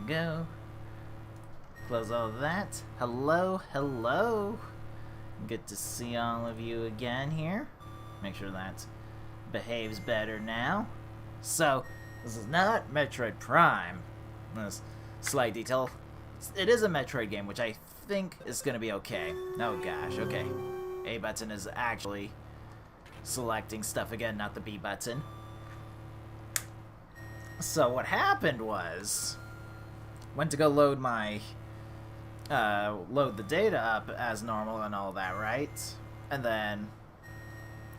go. Close all that. Hello, hello. Good to see all of you again here. Make sure that behaves better now. So, this is not Metroid Prime. This slight detail. It is a Metroid game, which I think is going to be okay. Oh gosh, okay. A button is actually selecting stuff again, not the B button. So what happened was, went to go load my, load the data up as normal and all that, right? And then,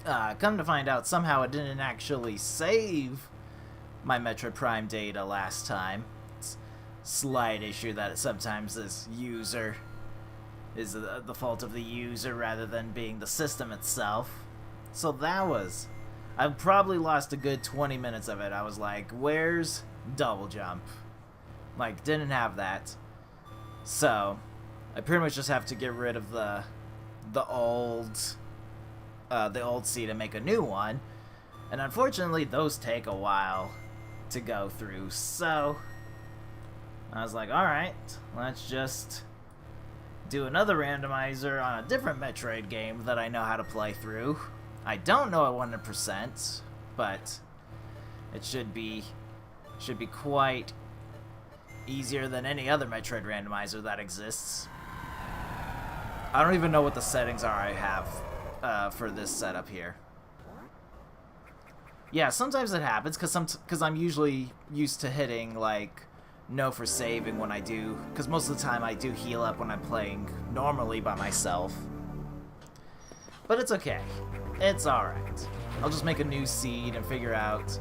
come to find out, somehow it didn't actually save my Metroid Prime data last time. It's a slight issue that sometimes this user is the fault of the user rather than being the system itself. So that was... I probably lost a good 20 minutes of it. I was like, where's double jump? Like, didn't have that. So, I pretty much just have to get rid of the old seed and make a new one. And unfortunately, those take a while to go through. So, I was like, alright, let's just do another randomizer on a different Metroid game that I know how to play through. I don't know it 100%, but it should be quite easier than any other Metroid randomizer that exists. I don't even know what the settings are I have for this setup here. Yeah, sometimes it happens because I'm usually used to hitting like no for saving when I do, because most of the time I do heal up when I'm playing normally by myself. But it's okay. It's alright. I'll just make a new seed and figure out...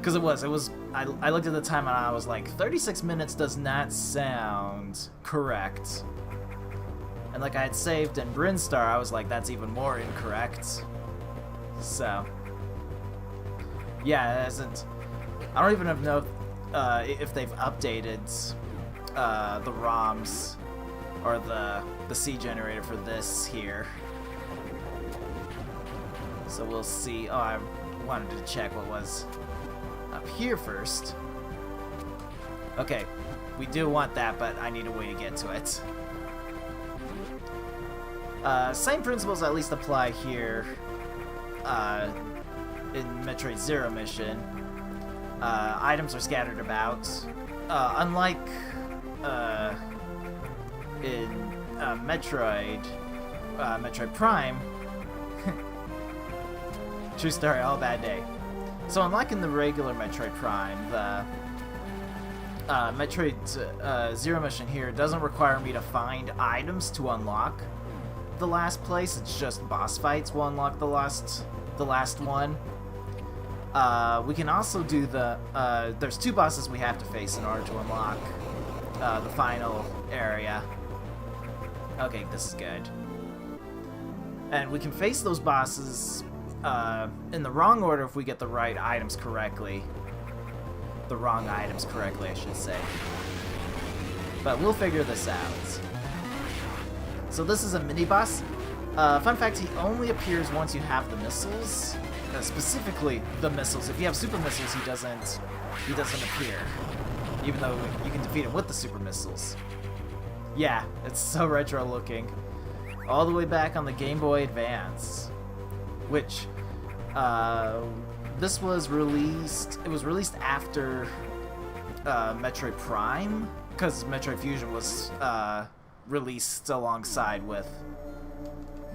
Because I looked at the time and I was like, 36 minutes does not sound correct. And like I had saved in Brinstar, I was like, that's even more incorrect. So... yeah, it hasn't... I don't even know if they've updated the ROMs or the seed generator for this here. So we'll see. Oh, I wanted to check what was up here first. Okay, we do want that, but I need a way to get to it. Same principles at least apply here in Metroid Zero Mission. Items are scattered about. Unlike in Metroid Prime. True story, all bad day. So unlike in the regular Metroid Prime, the Metroid Zero Mission here doesn't require me to find items to unlock the last place. It's just boss fights will unlock the last one. We can also do there's two bosses we have to face in order to unlock the final area. Okay, this is good. And we can face those bosses in the wrong order if we get the right items correctly. The wrong items correctly, I should say. But we'll figure this out. So this is a mini-boss. Fun fact, he only appears once you have the missiles. Specifically, the missiles. If you have super missiles, he doesn't appear. Even though you can defeat him with the super missiles. Yeah, it's so retro looking. All the way back on the Game Boy Advance. Which, this was released, it was released after Metroid Prime, because Metroid Fusion was released alongside with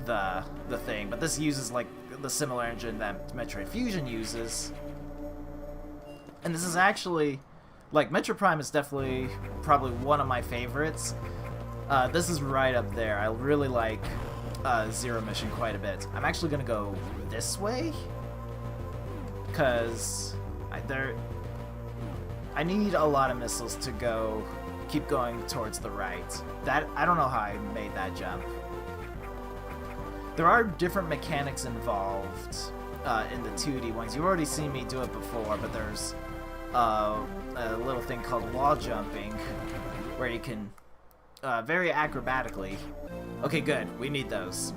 the thing, but this uses like the similar engine that Metroid Fusion uses. And this is actually, like, Metroid Prime is definitely probably one of my favorites. This is right up there. I really like Zero Mission quite a bit. I'm actually gonna go this way because I need a lot of missiles to keep going towards the right. That I don't know how I made that jump. There are different mechanics involved in the 2D ones. You've already seen me do it before, but there's a little thing called wall jumping where you can very acrobatically. Okay, good. We need those.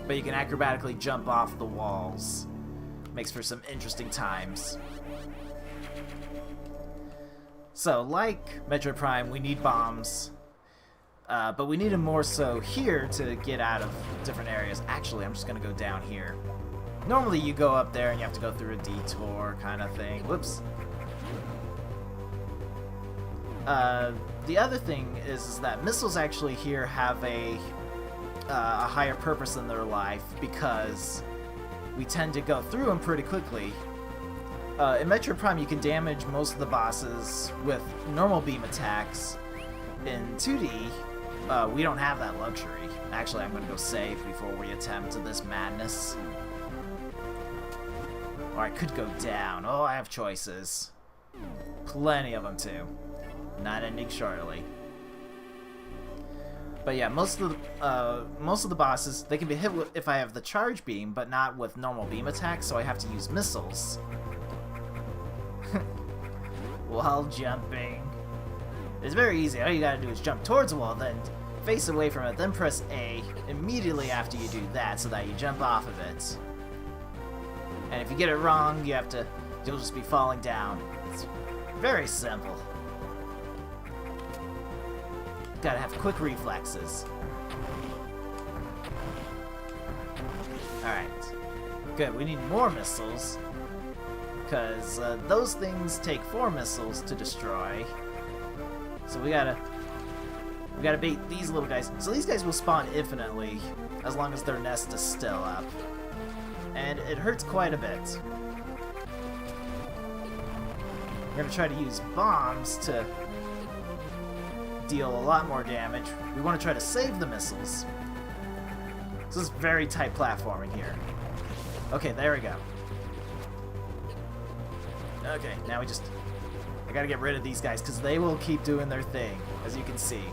But you can acrobatically jump off the walls. Makes for some interesting times. So, like Metroid Prime, we need bombs, but we need them more so here to get out of different areas. Actually, I'm just going to go down here. Normally you go up there and you have to go through a detour kind of thing. Whoops. The other thing is that missiles actually here have a higher purpose in their life because we tend to go through them pretty quickly. In Metroid Prime, you can damage most of the bosses with normal beam attacks. In 2D, we don't have that luxury. Actually, I'm going to go save before we attempt this madness. Or I could go down. Oh, I have choices. Plenty of them, too. Not ending shortly. But yeah, most of the bosses, they can be hit with, if I have the charge beam, but not with normal beam attacks, so I have to use missiles. While jumping. It's very easy. All you gotta do is jump towards the wall, then face away from it, then press A immediately after you do that so that you jump off of it. And if you get it wrong, you'll just be falling down. It's very simple. Gotta have quick reflexes. Alright. Good, we need more missiles. Because those things take 4 missiles to destroy. So we gotta bait these little guys. So these guys will spawn infinitely as long as their nest is still up. And it hurts quite a bit. We're gonna try to use bombs to deal a lot more damage. We want to try to save the missiles. This is very tight platforming here. Okay, there we go. Okay, now I gotta get rid of these guys because they will keep doing their thing, as you can see.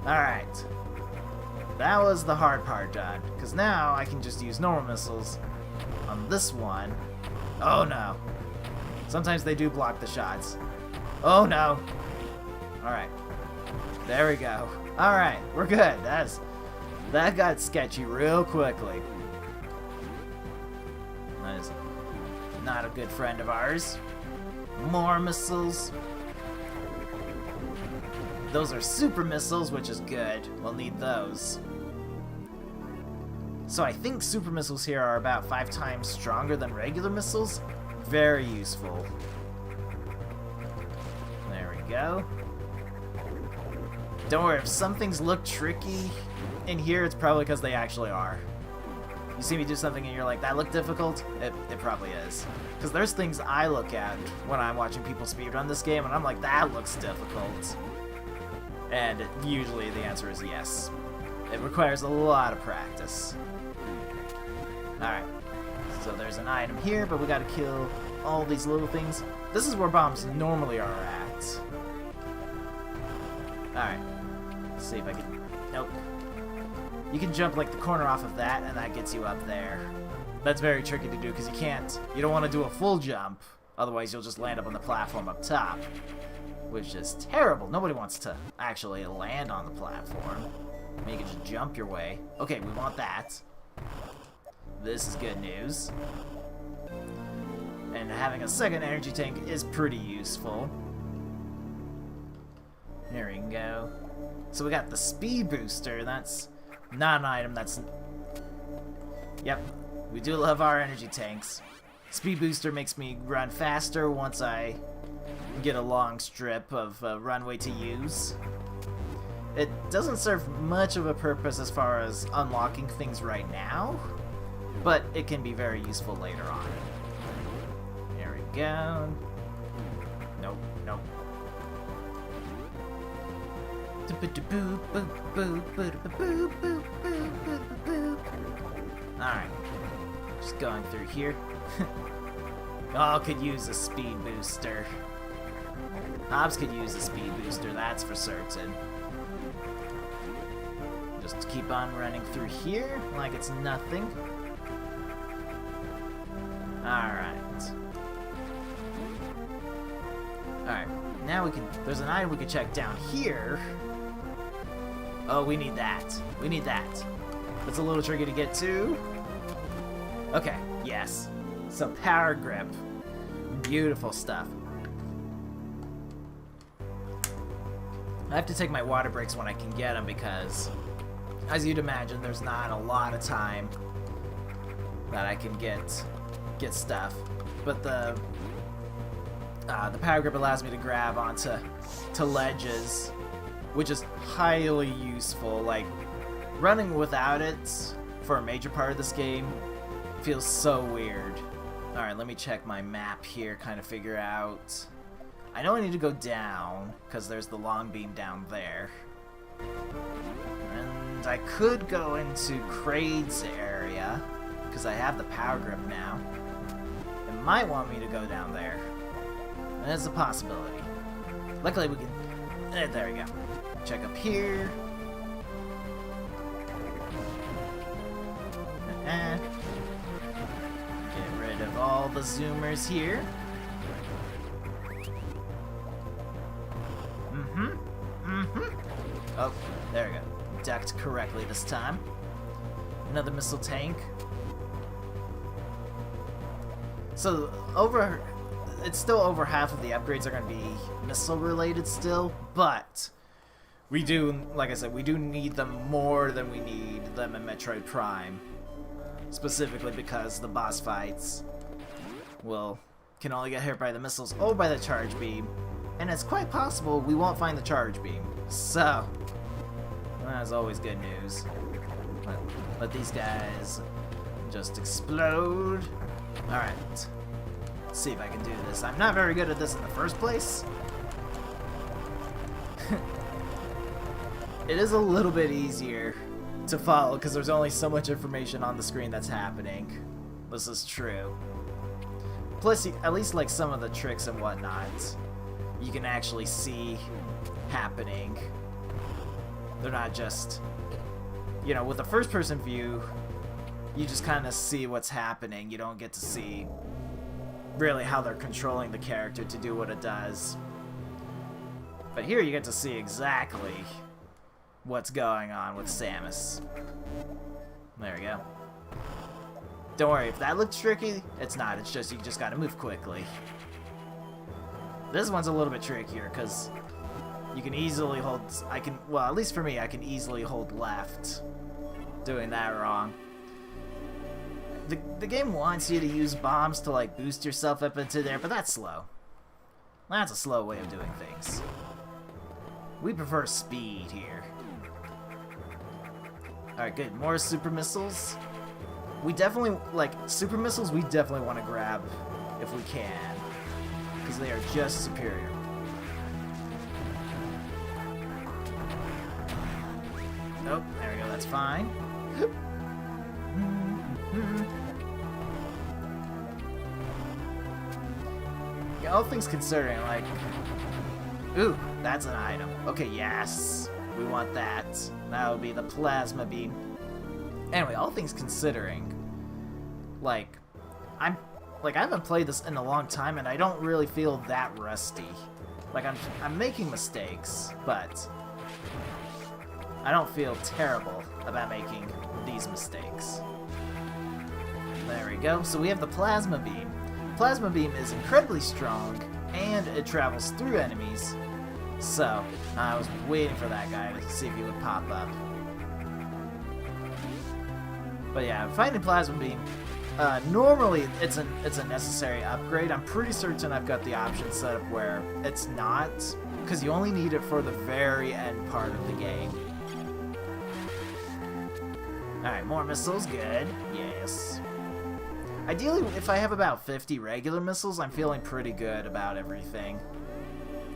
Alright. That was the hard part done, because now I can just use normal missiles on this one. Oh no. Sometimes they do block the shots. Oh no. Alright. There we go. Alright, we're good. That got sketchy real quickly. That is not a good friend of ours. More missiles. Those are super missiles, which is good. We'll need those. So I think super missiles here are about 5 times stronger than regular missiles. Very useful. There we go. Don't worry, if some things look tricky in here, it's probably because they actually are. You see me do something and you're like, that looked difficult? It probably is. Because there's things I look at when I'm watching people speedrun this game and I'm like, that looks difficult. And usually the answer is yes. It requires a lot of practice. Alright, so there's an item here, but we gotta kill all these little things. This is where bombs normally are at. Alright, let's see if I can... Nope. You can jump like the corner off of that, and that gets you up there. That's very tricky to do, because you don't want to do a full jump, otherwise you'll just land up on the platform up top. Which is terrible. Nobody wants to actually land on the platform. I mean, you can just jump your way. Okay, we want that. This is good news. And having a second energy tank is pretty useful. There we go. So we got the speed booster. That's not an item. That's... Yep. We do love our energy tanks. Speed booster makes me run faster once I get a long strip of runway to use. It doesn't serve much of a purpose as far as unlocking things right now, but it can be very useful later on. There we go. Nope, nope. Alright. Just going through here. Oh, could use a speed booster. Hobbs could use a speed booster, that's for certain. Just keep on running through here like it's nothing. Alright. Alright, now there's an item we can check down here. Oh, we need that. We need that. That's a little tricky to get to. Okay, Yes. So power grip. Beautiful stuff. I have to take my water breaks when I can get them because, as you'd imagine, there's not a lot of time that I can get stuff. But the power grip allows me to grab onto ledges, which is highly useful. Like, running without it for a major part of this game feels so weird. Alright, let me check my map here, kind of figure out. I know I need to go down, because there's the long beam down there. And I could go into Kraid's area, because I have the power grip now. It might want me to go down there. And it's a possibility. Luckily we can... there we go. Check up here. Get rid of all the zoomers here. Oh, there we go. Ducked correctly this time. Another missile tank. So, it's still over half of the upgrades are going to be missile related still, but we do, like I said, we do need them more than we need them in Metroid Prime. Specifically because the boss fights can only get hit by the missiles or by the charge beam. And it's quite possible we won't find the charge beam. So, that's always good news. Let these guys just explode. Alright. Let's see if I can do this. I'm not very good at this in the first place. It is a little bit easier to follow because there's only so much information on the screen that's happening. This is true. Plus, at least like some of the tricks and whatnot, you can actually see happening. They're not just, with the first person view, you just kind of see what's happening. You don't get to see really how they're controlling the character to do what it does. But here you get to see exactly what's going on with Samus. There we go. Don't worry, if that looks tricky, it's not. It's just you just gotta move quickly. This one's a little bit trickier because you can easily hold... well, at least for me, I can easily hold left. Doing that wrong. The game wants you to use bombs to like boost yourself up into there, but that's slow. That's a slow way of doing things. We prefer speed here. Alright, good. More super missiles. We definitely, super missiles we definitely want to grab if we can. Because they are just superior. Nope, there we go, that's fine. Yeah, all things considering, ooh, that's an item. Okay, yes, we want that. That would be the plasma beam. Anyway, all things considering, I haven't played this in a long time, and I don't really feel that rusty. I'm making mistakes, but I don't feel terrible about making these mistakes. There we go. So we have the plasma beam. Plasma beam is incredibly strong, and it travels through enemies. So I was waiting for that guy to see if he would pop up. But yeah, finding plasma beam. Normally, it's a necessary upgrade. I'm pretty certain I've got the option set up where it's not, because you only need it for the very end part of the game. Alright, more missiles, good. Yes. Ideally, if I have about 50 regular missiles, I'm feeling pretty good about everything.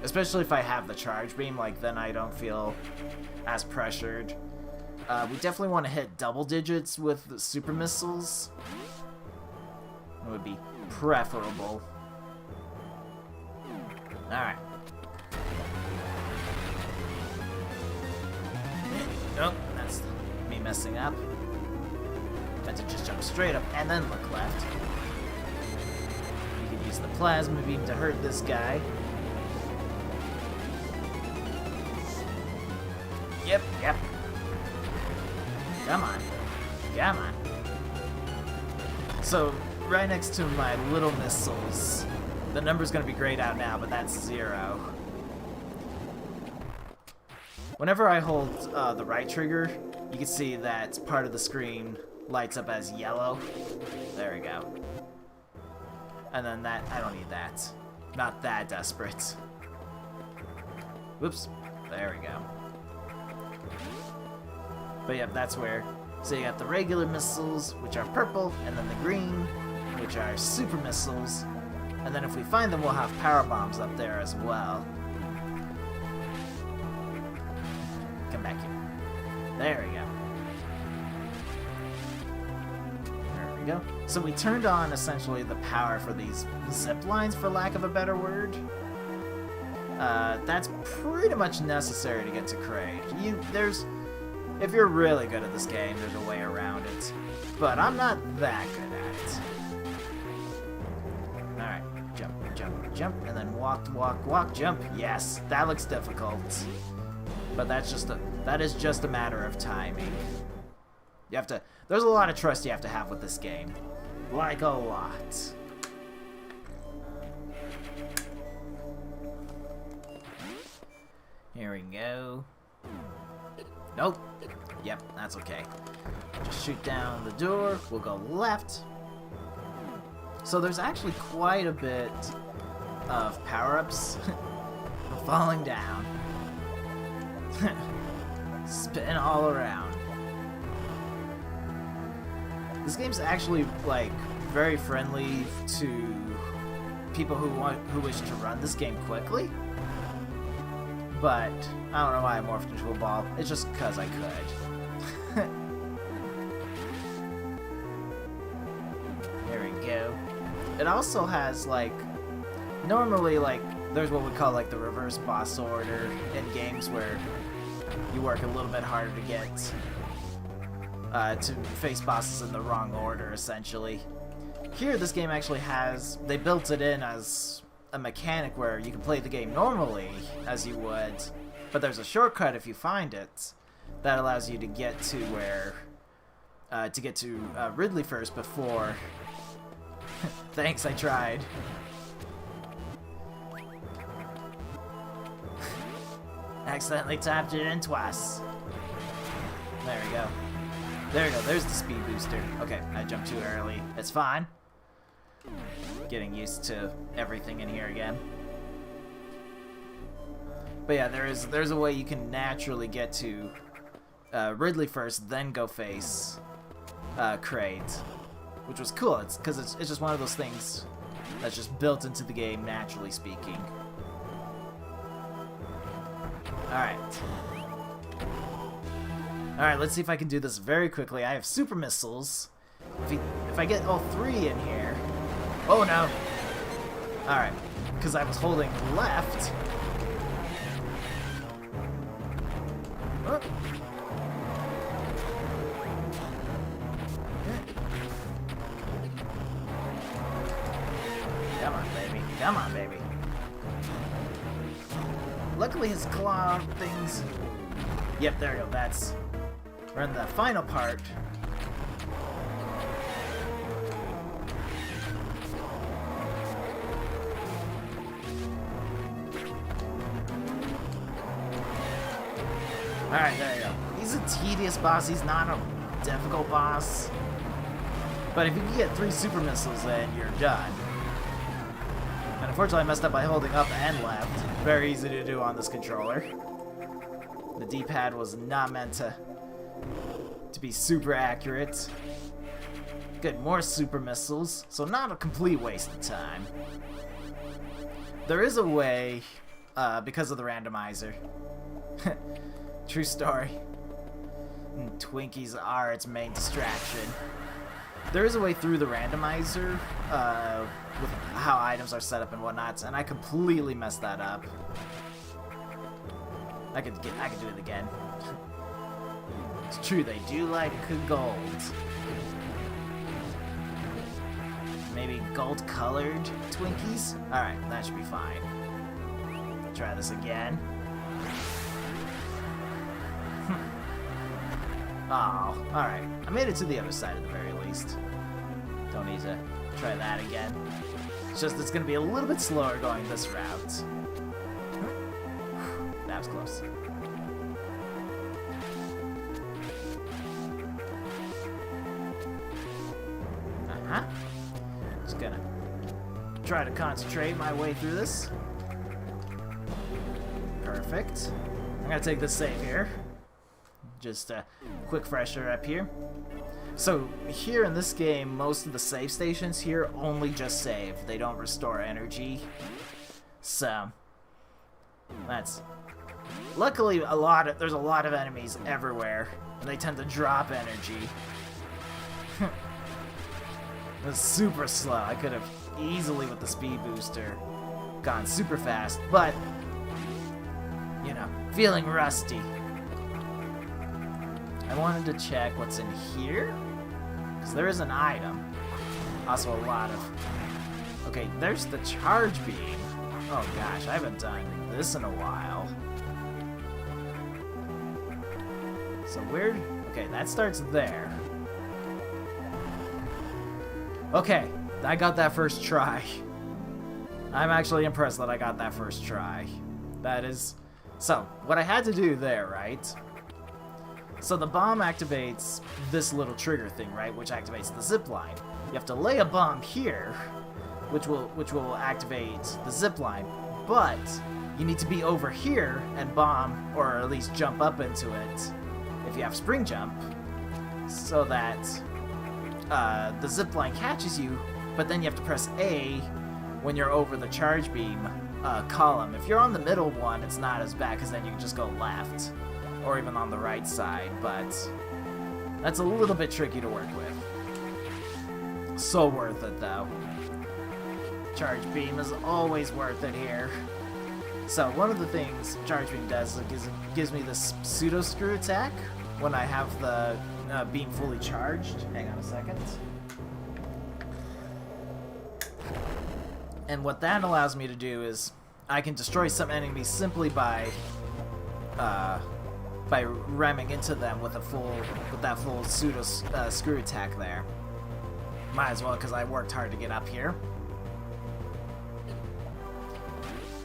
Especially if I have the charge beam, then I don't feel as pressured. We definitely want to hit double digits with the super missiles. It would be preferable. Alright. Nope, that's me messing up. Meant to just jump straight up and then look left. You can use the plasma beam to hurt this guy. Yep. Come on. So, right next to my little missiles. The number's gonna be grayed out now, but that's 0. Whenever I hold the right trigger, you can see that part of the screen lights up as yellow. There we go. And then that, I don't need that. Not that desperate. Whoops. There we go. But yeah, that's where. So you got the regular missiles, which are purple, and then the green, which are super missiles. And then if we find them, we'll have power bombs up there as well. Come back here. There we go. There we go. So we turned on essentially the power for these zip lines, for lack of a better word. That's pretty much necessary to get to Kraid. If you're really good at this game, there's a way around it. But I'm not that good at it. Alright, jump, jump, jump, and then walk, walk, walk, jump. Yes, that looks difficult. But that is just a matter of timing. You have to, there's a lot of trust you have to have with this game. Like a lot. Here we go. Nope. Yep, that's okay. Just shoot down the door. We'll go left. So there's actually quite a bit of power-ups. Falling down. Spin all around. This game's actually, like, very friendly to people who wish to run this game quickly. But I don't know why I morphed into a ball. It's just because I could. There we go. It also has, like, normally, like, there's what we call, like, the reverse boss order in games where you work a little bit harder to get to face bosses in the wrong order, essentially. Here, this game actually has, they built it in as a mechanic where you can play the game normally as you would, but there's a shortcut if you find it that allows you to get to where Ridley first before. Thanks, I tried. Accidentally tapped it in twice. There we go. There we go. There's the speed booster. Okay, I jumped too early. It's fine. Getting used to everything in here again. But yeah, there's a way you can naturally get to Ridley first, then go face Kraid, which was cool. It's because it's just one of those things that's just built into the game, naturally speaking. Alright. Alright, let's see if I can do this very quickly. I have super missiles. If I get all 3 in here... Oh no! Alright, because I was holding left. Oh. Come on, baby. Come on, baby. Luckily his claw things... Yep, there we go. We're in the final part. Alright, there you go. He's a tedious boss. He's not a difficult boss. But if you can get 3 super missiles in, you're done. And unfortunately I messed up by holding up and left. Very easy to do on this controller. The D-pad was not meant to be super accurate. Good, more super missiles. So not a complete waste of time. There is a way, because of the randomizer. True story. And Twinkies are its main distraction. There is a way through the randomizer with how items are set up and whatnot, and I completely messed that up. I could do it again. It's true, they do like gold. Maybe gold-colored Twinkies? Alright, that should be fine. Try this again. Oh, alright. I made it to the other side at the very least. Don't need to Try that again. It's just it's gonna be a little bit slower going this route. That was close. Just gonna try to concentrate my way through this. Perfect. I'm gonna take this save here. Just a quick fresher up here. So here in this game, most of the save stations here only just save. They don't restore energy. So that's luckily there's a lot of enemies everywhere, and they tend to drop energy. It was super slow. I could have easily, with the speed booster, gone super fast, but, you know, feeling rusty. I wanted to check what's in here, because there is an item. Also a lot of... Okay, there's the charge beam. Oh gosh, I haven't done this in a while. So where... Okay, that starts there. Okay, I got that first try. I'm actually impressed that I got that first try. That is... So, what I had to do there, right? So the bomb activates this little trigger thing, right? Which activates the zip line. You have to lay a bomb here, which will activate the zip line. But you need to be over here and bomb, or at least jump up into it, if you have spring jump, so that the zip line catches you, but then you have to press A when you're over the charge beam column. If you're on the middle one, it's not as bad, because then you can just go left, or even on the right side, but that's a little bit tricky to work with. So worth it, though. Charge beam is always worth it here. So one of the things charge beam does is it gives me this pseudo screw attack when I have the beam fully charged. Hang on a second. And what that allows me to do is I can destroy some enemies simply by ramming into them with that full pseudo screw attack there. Might as well, because I worked hard to get up here.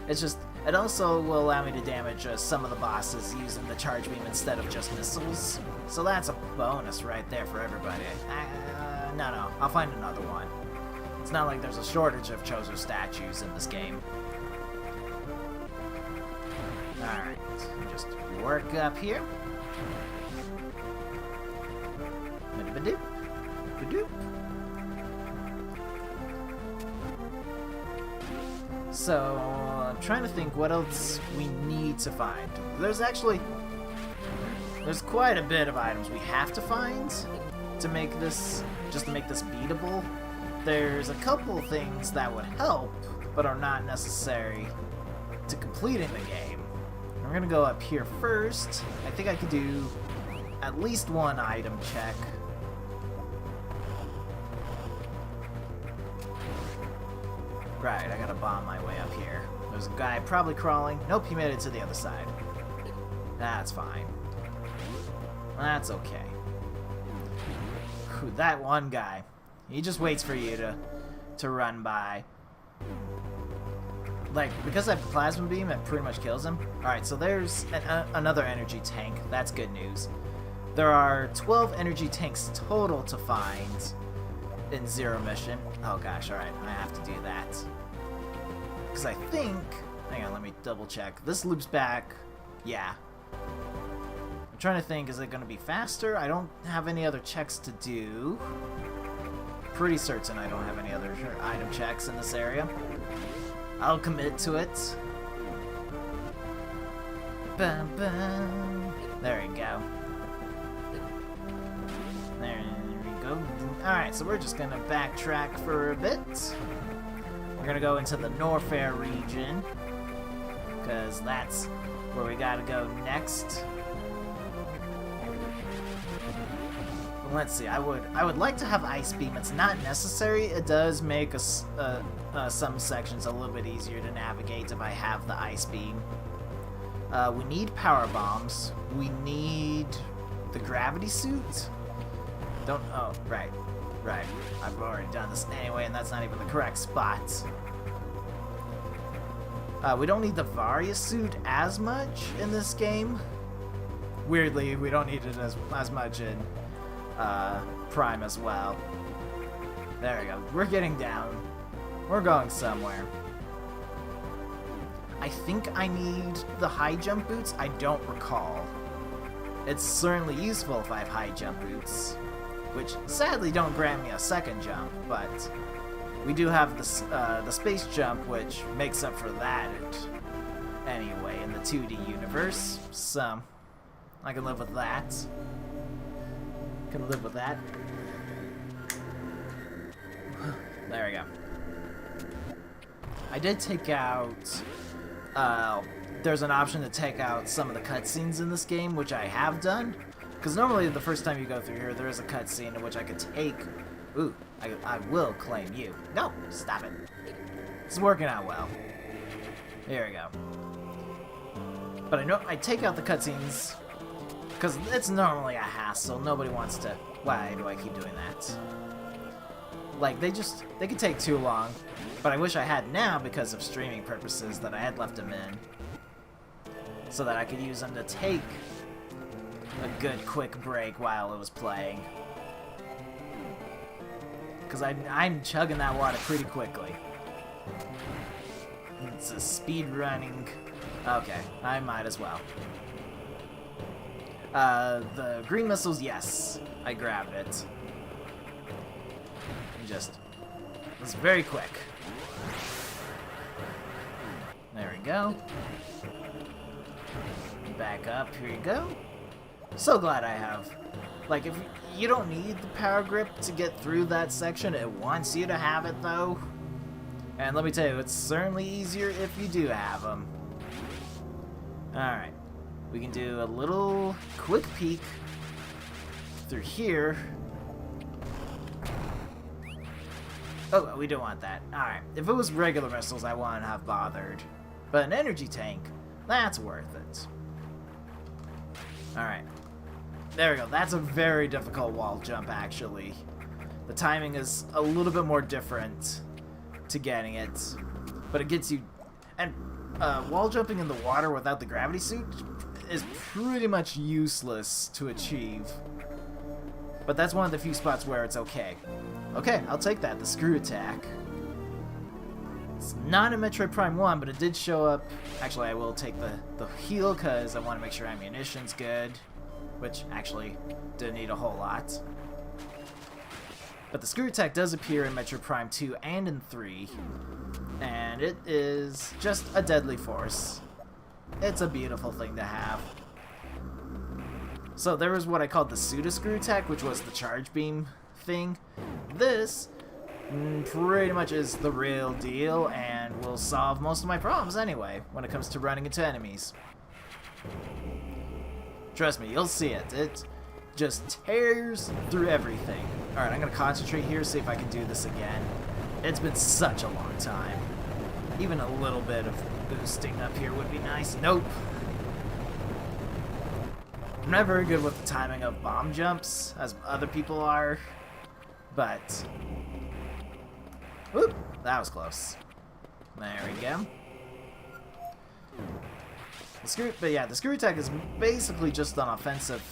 It's just, it also will allow me to damage some of the bosses using the charge beam instead of just missiles. So that's a bonus right there for everybody. No, I'll find another one. It's not like there's a shortage of Chozo statues in this game. Alright, just work up here. Ba-doop, ba-doop. So, I'm trying to think what else we need to find. There's quite a bit of items we have to find to make this, just to make this beatable. There's a couple things that would help, but are not necessary to completing the game. We're gonna go up here first. I think I could do at least one item check. Right, I gotta bomb my way up here. There's a guy probably crawling. Nope, he made it to the other side. That's fine. That's okay. Whew, that one guy. He just waits for you to run by. Like, because I have the plasma beam, it pretty much kills him. Alright, so there's another energy tank. That's good news. There are 12 energy tanks total to find in Zero Mission. Oh gosh, alright, I have to do that. Because I think... Hang on, let me double check. This loops back... Yeah. I'm trying to think, is it going to be faster? I don't have any other checks to do. Pretty certain I don't have any other item checks in this area. I'll commit to it. Bum, bum. There we go. There we go. Alright, so we're just gonna backtrack for a bit. We're gonna go into the Norfair region, because that's where we gotta go next. Let's see, I would like to have Ice Beam. It's not necessary. It does make some sections a little bit easier to navigate if I have the Ice Beam. We need Power Bombs. We need the Gravity Suit. Oh, right. Right, I've already done this anyway, and that's not even the correct spot. We don't need the Varia suit as much in this game. Weirdly, we don't need it as much in Prime as well. There we go. We're getting down. We're going somewhere. I think I need the high jump boots. I don't recall. It's certainly useful if I have high jump boots, which sadly don't grant me a second jump, but we do have the space jump, which makes up for that anyway in the 2D universe, so I can live with that. Can live with that. There we go. I did take out... there's an option to take out some of the cutscenes in this game, which I have done. Because normally the first time you go through here, there is a cutscene in which I could take... Ooh, I will claim you. No, stop it. It's working out well. Here we go. But I know I take out the cutscenes because it's normally a hassle. Nobody wants to... Why do I keep doing that? Like, they could take too long. But I wish I had now because of streaming purposes that I had left them in. So that I could use them to take a good quick break while it was playing. Because I'm chugging that water pretty quickly. It's a speed running. Okay, I might as well. The green missiles, yes. I grabbed it. It's very quick. There we go. Back up, here you go. So glad I have. Like, if you don't need the power grip to get through that section, it wants you to have it though. And let me tell you, it's certainly easier if you do have them. Alright. We can do a little quick peek through here. Oh, we don't want that. Alright. If it was regular missiles, I wouldn't have bothered. But an energy tank, that's worth it. Alright. There we go. That's a very difficult wall jump, actually. The timing is a little bit more different to getting it. But it gets you... And wall jumping in the water without the gravity suit is pretty much useless to achieve. But that's one of the few spots where it's okay. Okay, I'll take that. The screw attack. It's not in Metroid Prime 1, but it did show up. Actually, I will take the heal because I want to make sure ammunition's good. Which, actually, didn't need a whole lot. But the screw attack does appear in Metroid Prime 2 and in 3. And it is just a deadly force. It's a beautiful thing to have. So there was what I called the pseudo screw attack, which was the charge beam thing. This pretty much is the real deal and will solve most of my problems anyway when it comes to running into enemies. Trust me, you'll see it. It just tears through everything. Alright, I'm going to concentrate here, see if I can do this again. It's been such a long time. Even a little bit of boosting up here would be nice. Nope. I'm not very good with the timing of bomb jumps, as other people are. But... Whoop! That was close. There we go. The screw attack is basically just an offensive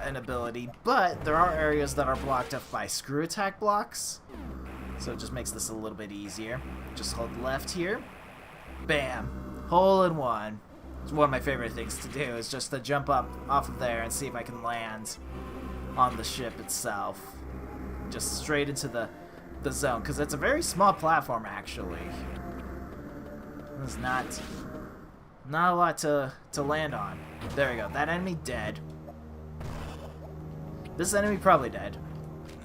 inability, but there are areas that are blocked up by screw attack blocks, so it just makes this a little bit easier. Just hold left here. Bam! Hole in one. It's one of my favorite things to do, is just to jump up off of there and see if I can land on the ship itself. Just straight into the zone, because it's a very small platform, actually. There's not a lot to land on. There we go. That enemy dead. This enemy probably dead.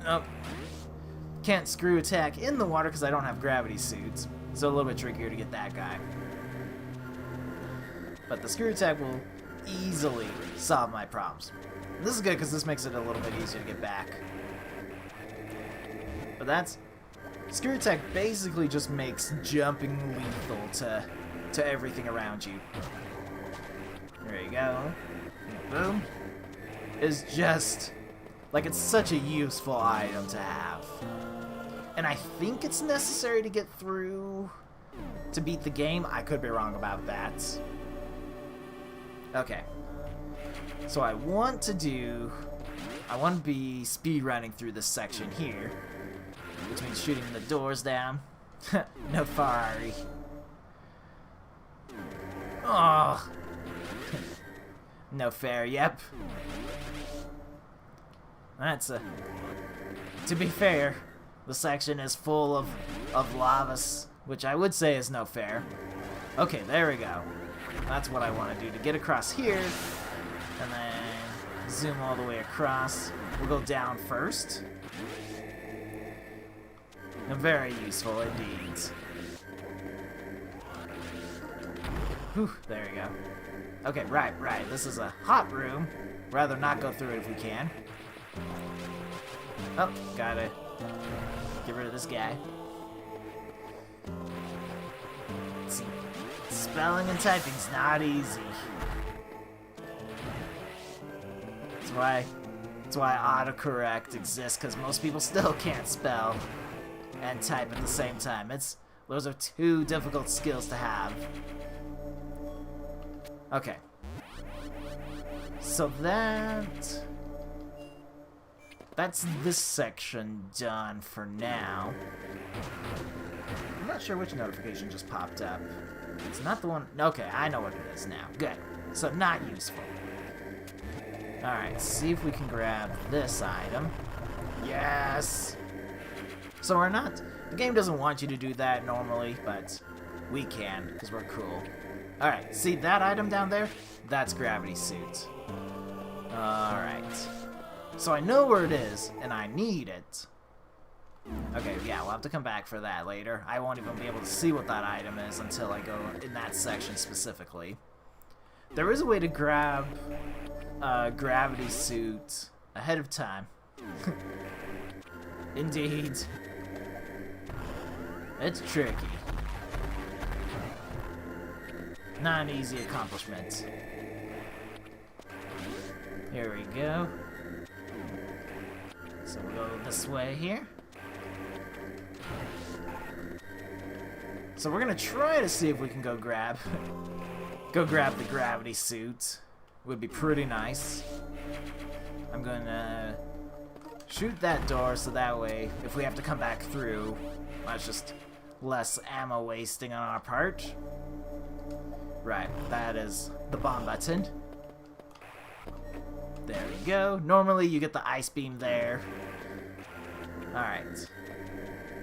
Oh. Can't screw attack in the water because I don't have gravity suits. So a little bit trickier to get that guy. But the screw attack will easily solve my problems. And this is good because this makes it a little bit easier to get back. But that's... Screw attack basically just makes jumping lethal to everything around you. There you go. Boom. It's just Like, it's such a useful item to have. And I think it's necessary to get through to beat the game. I could be wrong about that. Okay. So I want to be speedrunning through this section here, which means shooting the doors down. No Ferrari. Oh. No fair, yep. To be fair, the section is full of lavas, which I would say is no fair. Okay, there we go. That's what I want to do, to get across here, and then zoom all the way across. We'll go down first. And very useful indeed. Whew, there we go. Okay, right. This is a hot room. Rather not go through it if we can. Oh, gotta get rid of this guy. Spelling and typing's not easy. That's why autocorrect exists, because most people still can't spell and type at the same time. Those are two difficult skills to have. Okay. So that's this section done for now. I'm not sure which notification just popped up. It's not the one... Okay, I know what it is now. Good. So not useful. Alright, see if we can grab this item. Yes! So we're not... The game doesn't want you to do that normally, but we can, because we're cool. Alright, see that item down there? That's Gravity Suit. Alright. So I know where it is, and I need it. Okay, yeah, we'll have to come back for that later. I won't even be able to see what that item is until I go in that section specifically. There is a way to grab Gravity Suit ahead of time. Indeed. It's tricky. Not an easy accomplishment. Here we go. So we'll go this way here. So we're gonna try to see if we can go grab the Gravity Suit. Would be pretty nice. I'm gonna shoot that door so that way if we have to come back through, that's just less ammo wasting on our part. Right, that is the bomb button. There we go. Normally you get the ice beam there. Alright.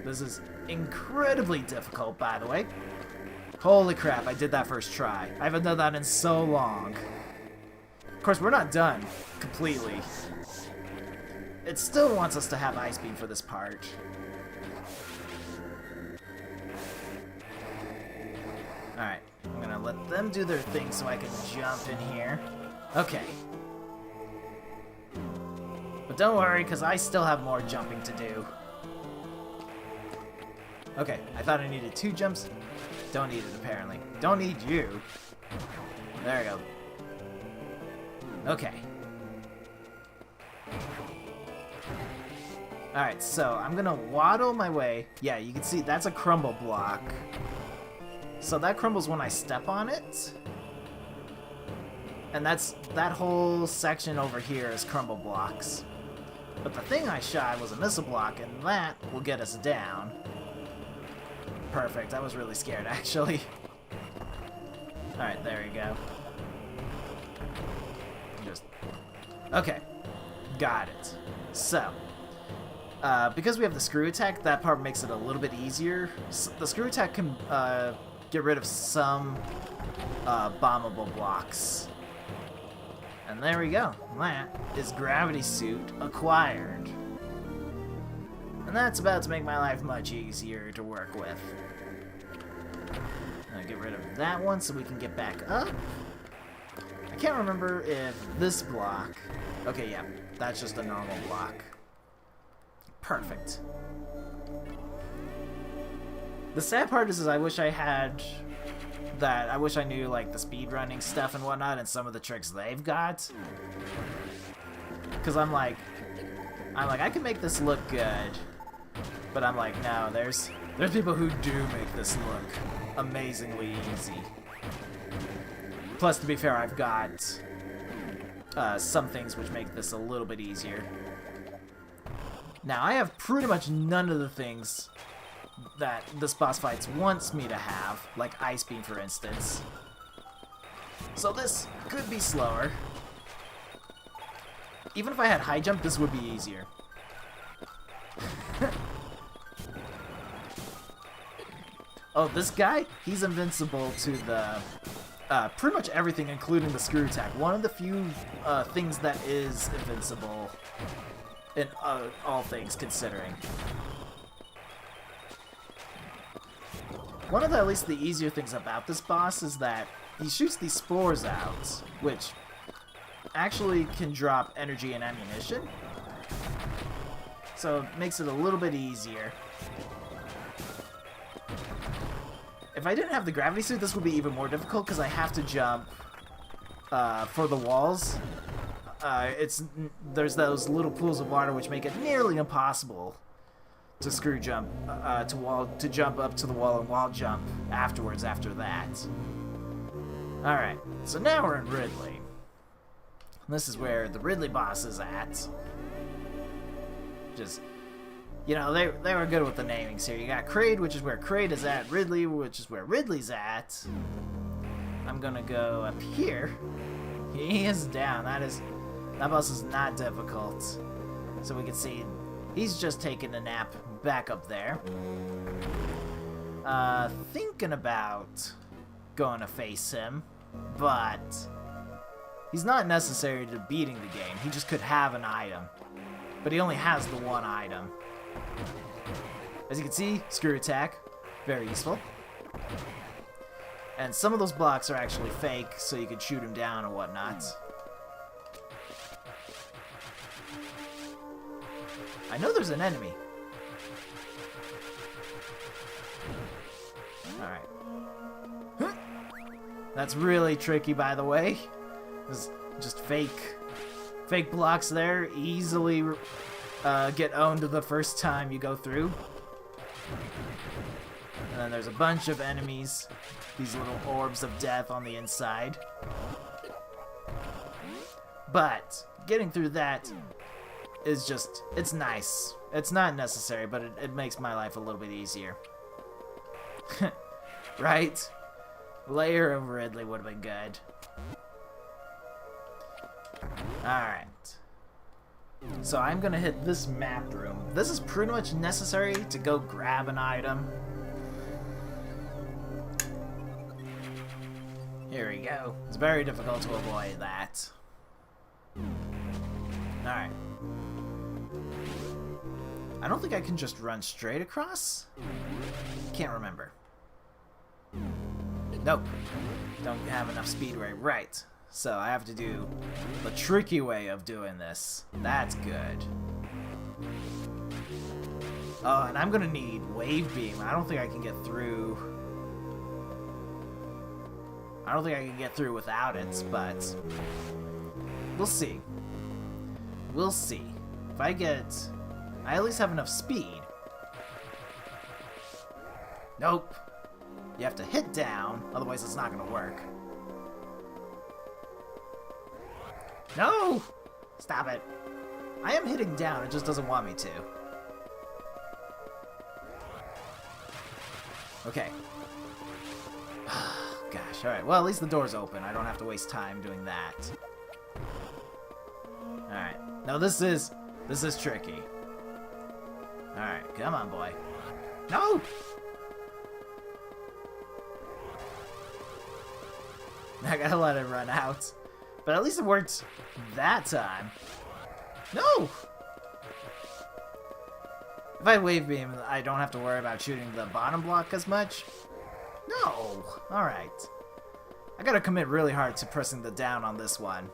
This is incredibly difficult, by the way. Holy crap, I did that first try. I haven't done that in so long. Of course, we're not done completely. It still wants us to have ice beam for this part. Alright, I'm gonna let them do their thing so I can jump in here. Okay. But don't worry, because I still have more jumping to do. Okay, I thought I needed 2 jumps. Don't need it, apparently. Don't need you. There we go. Okay. Alright, so I'm gonna waddle my way. Yeah, you can see that's a crumble block. So that crumbles when I step on it. And that whole section over here is crumble blocks. But the thing I shot was a missile block, and that will get us down. Perfect. I was really scared, actually. Alright, there we go. Okay. Got it. So, because we have the screw attack, that part makes it a little bit easier. The screw attack can get rid of some bombable blocks. And there we go. That is Gravity Suit acquired. And that's about to make my life much easier to work with. I'll get rid of that one so we can get back up. I can't remember if this block... Okay, yeah, that's just a normal block. Perfect. The sad part is I wish I had that. I wish I knew, like, the speedrunning stuff and whatnot and some of the tricks they've got. Because I'm like, I'm like, I can make this look good. But I'm like, no, there's people who do make this look amazingly easy. Plus, to be fair, I've got some things which make this a little bit easier. Now, I have pretty much none of the things that this boss fight wants me to have, like Ice Beam, for instance. So this could be slower. Even if I had High Jump, this would be easier. Oh, this guy? He's invincible to the... pretty much everything, including the screw attack. One of the few things that is invincible in all things considering. One of the, at least the easier things about this boss is that he shoots these spores out, which actually can drop energy and ammunition. So it makes it a little bit easier. If I didn't have the gravity suit, this would be even more difficult because I have to jump for the walls. There's those little pools of water which make it nearly impossible to screw jump to jump up to the wall and wall jump afterwards after that. All right, so now we're in Ridley. This is where the Ridley boss is at. Just, you know, they were good with the namings here. You got Kraid, which is where Kraid is at. Ridley, which is where Ridley's at. I'm gonna go up here. He is down. That boss is not difficult. So we can see he's just taking a nap back up there. Thinking about going to face him, but he's not necessary to beating the game. He just could have an item. But he only has the one item. As you can see, screw attack, very useful. And some of those blocks are actually fake, so you can shoot him down or whatnot. I know there's an enemy. Alright. That's really tricky, by the way. There's just fake blocks there. Easily get owned the first time you go through. And then there's a bunch of enemies. These little orbs of death on the inside. But getting through that is just, it's nice. It's not necessary, but it makes my life a little bit easier. Right? Layer of Ridley would have been good. Alright. So I'm gonna hit this map room. This is pretty much necessary to go grab an item. Here we go. It's very difficult to avoid that. Alright. I don't think I can just run straight across. Can't remember. Nope. Don't have enough speed right. So I have to do the tricky way of doing this. That's good. Oh, and I'm gonna need Wave Beam. I don't think I can get through. I don't think I can get through without it, but we'll see. We'll see. If I at least have enough speed. Nope. You have to hit down, otherwise it's not gonna work. No! Stop it. I am hitting down, it just doesn't want me to. Okay. Gosh, alright. Well, at least the door's open. I don't have to waste time doing that. Alright. No, this is tricky. Alright, come on, boy. No! I gotta let it run out. But at least it worked that time. No! If I Wave Beam, I don't have to worry about shooting the bottom block as much. No! Alright. I gotta commit really hard to pressing the down on this one.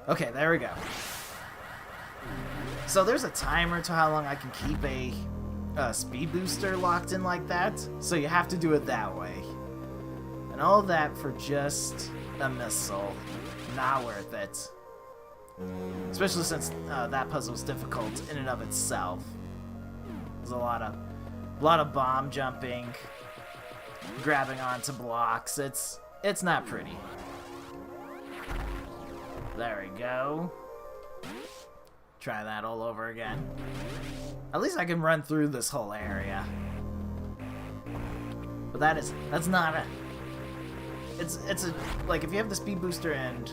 Okay, there we go. So there's a timer to how long I can keep a speed booster locked in like that, so you have to do it that way. And all that for just a missile. not worth it. Especially since that puzzle's difficult in and of itself. There's a lot of bomb jumping, grabbing onto blocks. It's not pretty. There we go. Try that all over again. At least I can run through this whole area. But that's not a... It's a... Like, if you have the speed booster and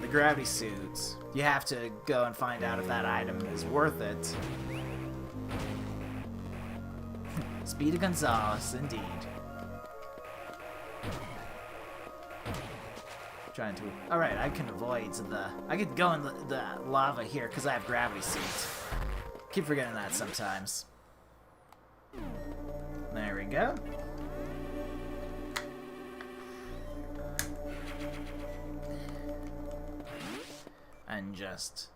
the gravity suits, you have to go and find out if that item is worth it. Speedy Gonzales, indeed. Trying to... Alright, I can avoid I could go in the lava here because I have gravity suits. Keep forgetting that sometimes. There we go. And just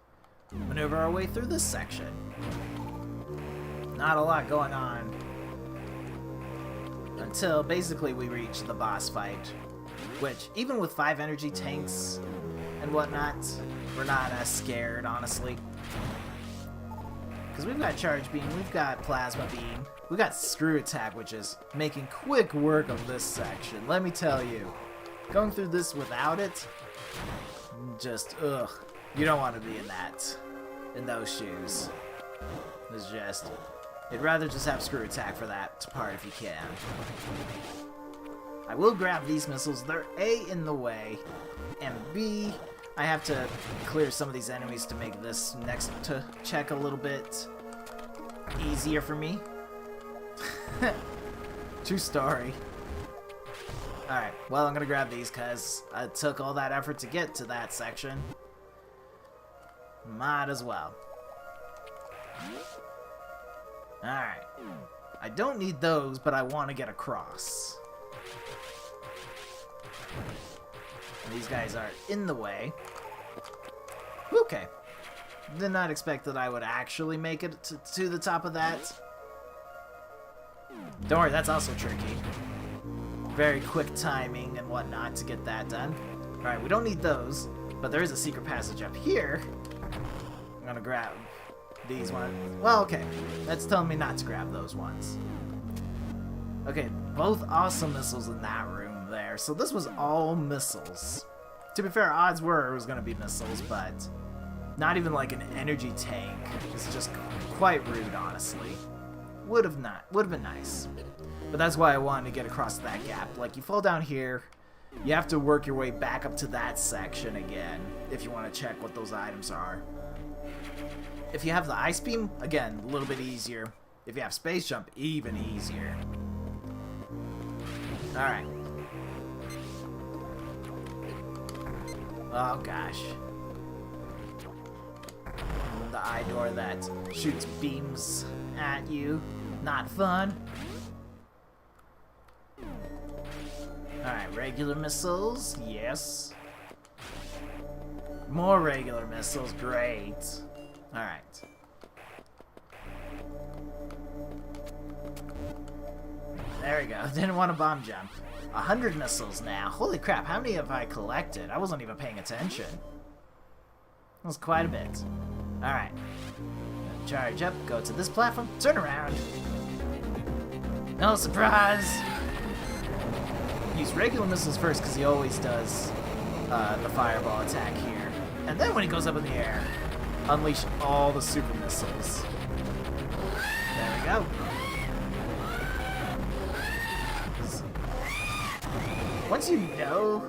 maneuver our way through this section. Not a lot going on until basically we reach the boss fight, which even with 5 energy tanks and whatnot, we're not as scared, honestly. Because we've got Charge Beam, we've got Plasma Beam, we've got Screw Attack, which is making quick work of this section. Let me tell you, going through this without it, just, ugh. You don't want to be in those shoes. It's just, you'd rather just have Screw Attack for that part if you can. I will grab these missiles. They're A, in the way, and B, I have to clear some of these enemies to make this next check a little bit easier for me. True story. Alright, well, I'm gonna grab these because I took all that effort to get to that section. Might as well. Alright. I don't need those, but I want to get across. These guys are in the way. Okay. Did not expect that I would actually make it to the top of that. Don't worry, that's also tricky. Very quick timing and whatnot to get that done. Alright, we don't need those, but there is a secret passage up here. I'm gonna grab these ones. Well, okay. That's telling me not to grab those ones. Okay, both awesome missiles in that room there. So this was all missiles. To be fair, odds were it was gonna be missiles, but not even like an energy tank. It's just quite rude, honestly. Would have been nice. But that's why I wanted to get across that gap. Like, you fall down here, you have to work your way back up to that section again if you want to check what those items are. If you have the Ice Beam, again, a little bit easier. If you have Space Jump, even easier. Alright. Oh gosh. The eye door that shoots beams at you. Not fun. Alright, regular missiles, yes. More regular missiles, great. Alright. There we go. Didn't want to bomb jump. 100 missiles now. Holy crap, how many have I collected? I wasn't even paying attention. That was quite a bit. Alright. Charge up, go to this platform, turn around. No surprise! Use regular missiles first because he always does the fireball attack here. And then when he goes up in the air, unleash all the super missiles. There we go. Once you know,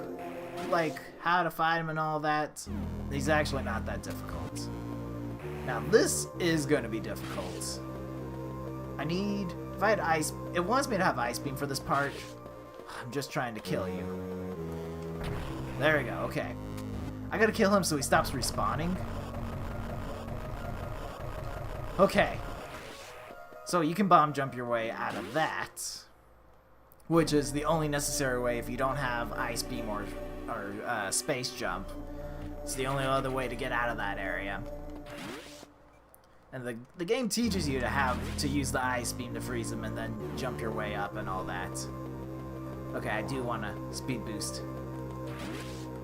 like, how to fight him and all that, he's actually not that difficult. Now, this is going to be difficult. If I had ice, it wants me to have Ice Beam for this part. I'm just trying to kill you. There we go, okay. I gotta kill him so he stops respawning. Okay. So you can bomb jump your way out of that, which is the only necessary way if you don't have Ice Beam or Space Jump. It's the only other way to get out of that area. And the game teaches you to use the Ice Beam to freeze him and then jump your way up and all that. Okay, I do want to speed boost.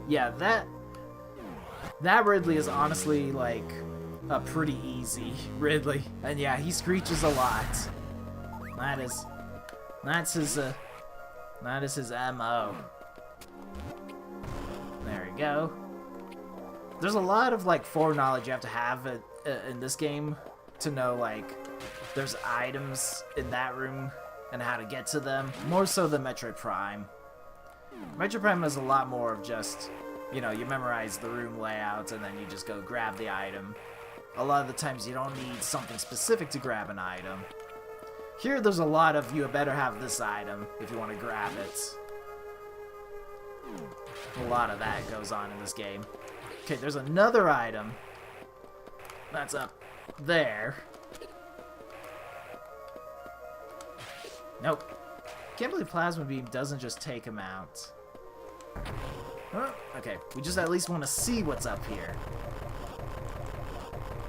Yeah, That Ridley is honestly, like, a pretty easy Ridley. And yeah, he screeches a lot. That's his MO. There we go. There's a lot of, like, foreknowledge you have to have in this game to know, like, there's items in that room and how to get to them. More so than Metroid Prime. Metroid Prime is a lot more of just, you know, you memorize the room layouts and then you just go grab the item. A lot of the times you don't need something specific to grab an item. Here there's a lot of, you better have this item if you want to grab it. A lot of that goes on in this game. Okay, there's another item. That's up there. Nope. Can't believe Plasma Beam doesn't just take him out. Huh? Okay, we just at least want to see what's up here.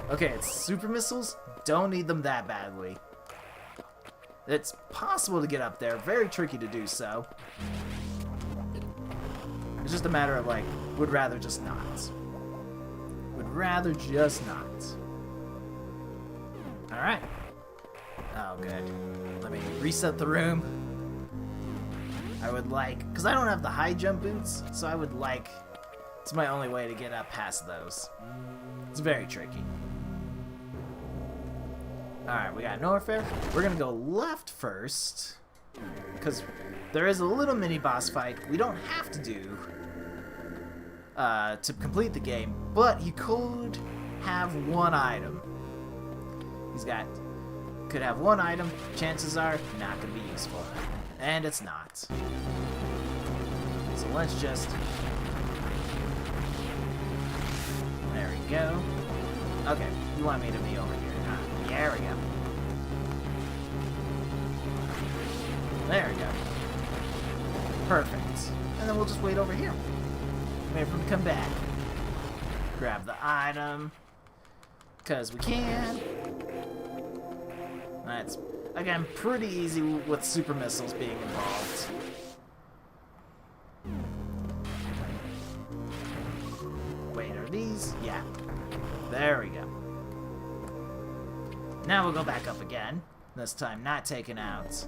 Okay, it's super missiles. Don't need them that badly. It's possible to get up there. Very tricky to do so. It's just a matter of, like, would rather just not. Would rather just not. Alright. Oh, good. Let me reset the room. I would like... because I don't have the high jump boots, so I would like... it's my only way to get up past those. It's very tricky. Alright, we got Norfair. We're gonna go left first. Because there is a little mini-boss fight we don't have to do to complete the game, but he could have one item. Could have one item, chances are not gonna be useful. And it's not. So let's just... there we go. Okay, you want me to be over here, huh? There we go. There we go. Perfect. And then we'll just wait over here. Wait for him to come back. Grab the item. Because we can. That's, again, pretty easy with super missiles being involved. Wait, are these? Yeah. There we go. Now we'll go back up again. This time not taking out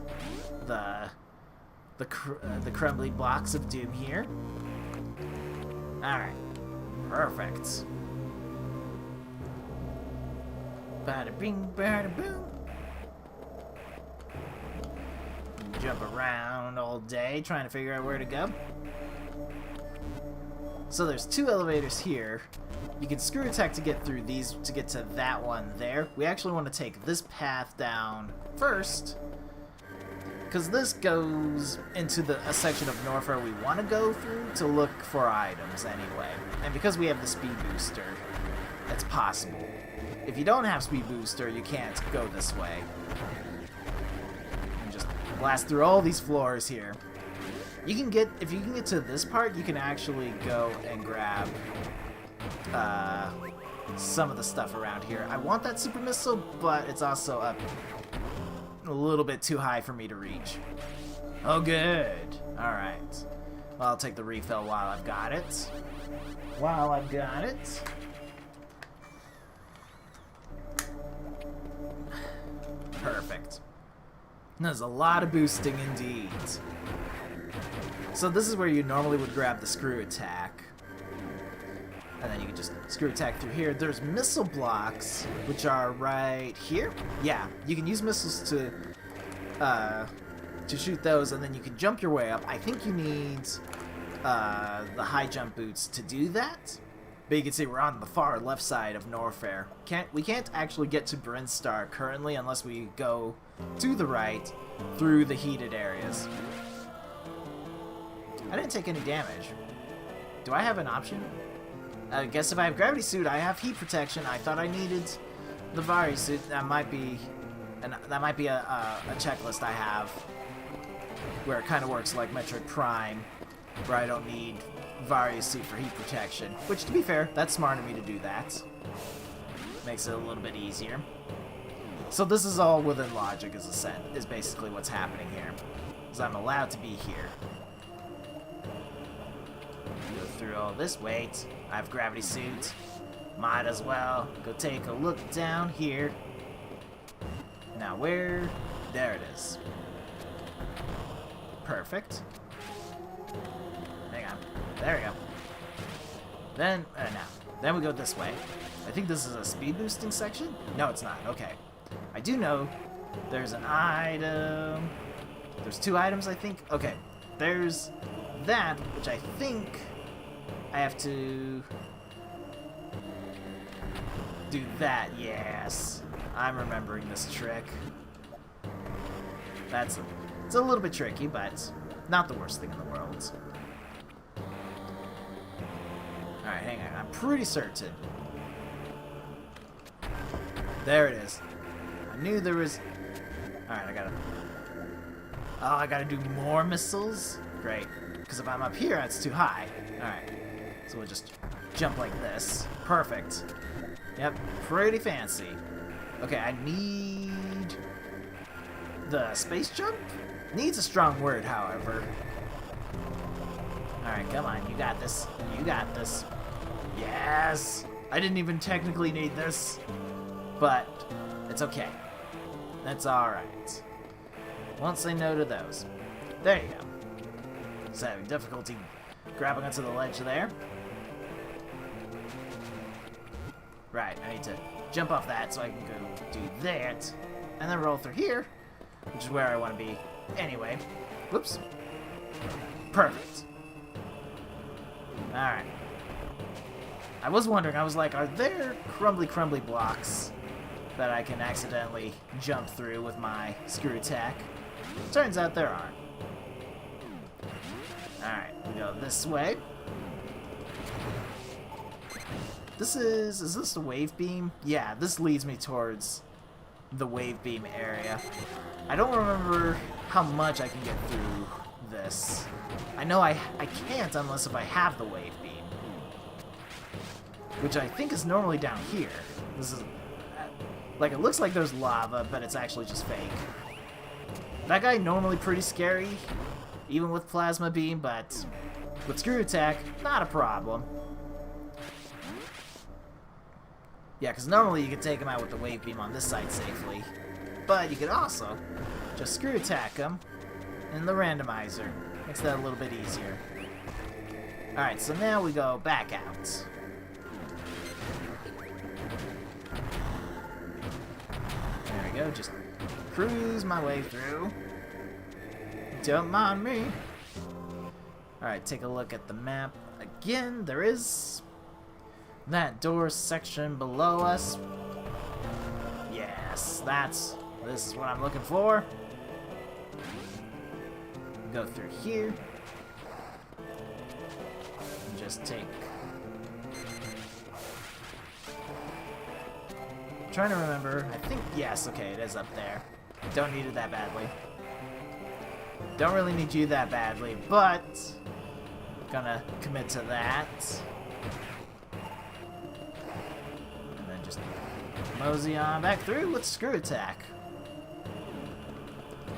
the crumbly blocks of doom here. Alright. Perfect. Bada bing, bada boom. Jump around all day trying to figure out where to go. So there's two elevators here. You can screw attack to get through these to get to that one there. We actually want to take this path down first, because this goes into a section of Norfair we want to go through to look for items anyway. And because we have the speed booster, it's possible. If you don't have speed booster, you can't go this way. And just blast through all these floors here. You can get, if you can get to this part, you can actually go and grab some of the stuff around here. I want that super missile, but it's also up a little bit too high for me to reach. Oh, good. Alright. Well, I'll take the refill while I've got it. Perfect. There's a lot of boosting indeed. So this is where you normally would grab the screw attack. And then you can just screw attack through here. There's missile blocks, which are right here. Yeah, you can use missiles to shoot those, and then you can jump your way up. I think you need the high jump boots to do that. But you can see we're on the far left side of Norfair. We can't actually get to Brinstar currently unless we go to the right through the heated areas. I didn't take any damage. Do I have an option? I guess if I have Gravity Suit, I have heat protection. I thought I needed the Vari Suit. That might be a checklist I have where it kind of works like Metroid Prime, where I don't need Vari Suit for heat protection. Which, to be fair, that's smart of me to do that. Makes it a little bit easier. So this is all within logic, is basically what's happening here. Because I'm allowed to be here. through all this. Wait, I have gravity suit. Might as well go take a look down here. Now where? There it is. Perfect. Hang on. There we go. Then, then we go this way. I think this is a speed boosting section? No, it's not. Okay. I do know there's an item. There's 2 items, I think. Okay. There's that, which I think I have to do that. Yes. I'm remembering this trick. It's a little bit tricky, but not the worst thing in the world. Alright, hang on. I'm pretty certain. There it is. I knew there was... Alright, I gotta do more missiles? Great. Because if I'm up here, that's too high. Alright. So we'll just jump like this. Perfect. Yep, pretty fancy. Okay, I need... the space jump? Needs a strong word, however. Alright, come on. You got this. You got this. Yes! I didn't even technically need this. But it's okay. That's alright. Won't say no to those. There you go. So having difficulty grabbing onto the ledge there. Right, I need to jump off that so I can go do that. And then roll through here, which is where I want to be anyway. Whoops. Perfect. Alright. I was wondering, I was like, are there crumbly blocks that I can accidentally jump through with my screw attack? Turns out there aren't. Alright, we go this way. Is this the wave beam? Yeah, this leads me towards the wave beam area. I don't remember how much I can get through this. I know I can't unless if I have the wave beam. Which I think is normally down here. This is... like, it looks like there's lava, but it's actually just fake. That guy normally pretty scary, even with plasma beam, but with screw attack, not a problem. Yeah, because normally you can take him out with the wave beam on this side safely, but you could also just screw attack him in the randomizer. Makes that a little bit easier. Alright, so now we go back out. There we go, just cruise my way through. Don't mind me. Alright, take a look at the map. Again, there is that door section below us. Yes, this is what I'm looking for. Go through here. And just take... I'm trying to remember. I think, yes, okay, it is up there. Don't need it that badly. Don't really need you that badly, but gonna commit to that. And then just mosey on back through with screw attack.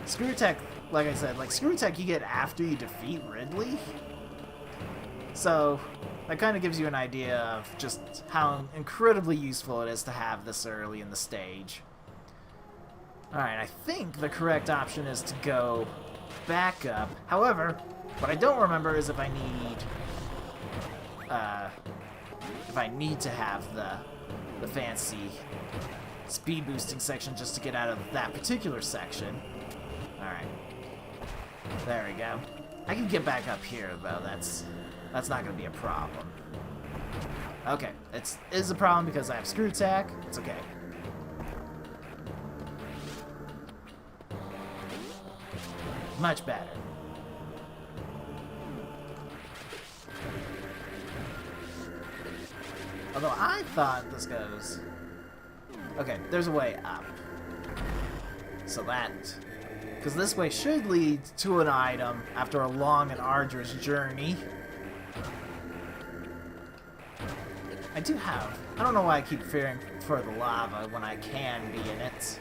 Screw attack, like I said, like screw attack you get after you defeat Ridley. So that kind of gives you an idea of just how incredibly useful it is to have this early in the stage. Alright, I think the correct option is to go back up. However, what I don't remember is if I need to have the fancy speed boosting section just to get out of that particular section. Alright. There we go. I can get back up here though, that's not gonna be a problem. Okay, it is a problem because I have screw attack. It's okay. Much better. Although I thought this goes... Okay, there's a way up. So that... because this way should lead to an item after a long and arduous journey. I do have... I don't know why I keep fearing for the lava when I can be in it.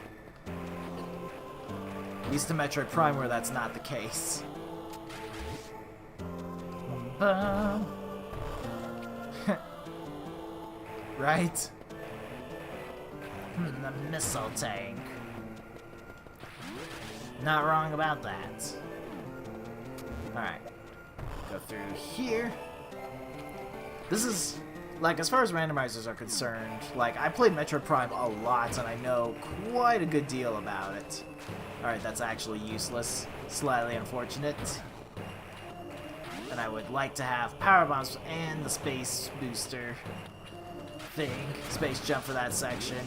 At least in Metroid Prime where that's not the case. right? The missile tank. Not wrong about that. Alright. Go through here. This is, like, as far as randomizers are concerned, like, I played Metroid Prime a lot, and I know quite a good deal about it. Alright, that's actually useless. Slightly unfortunate. And I would like to have power bombs and the space booster thing. Space jump for that section.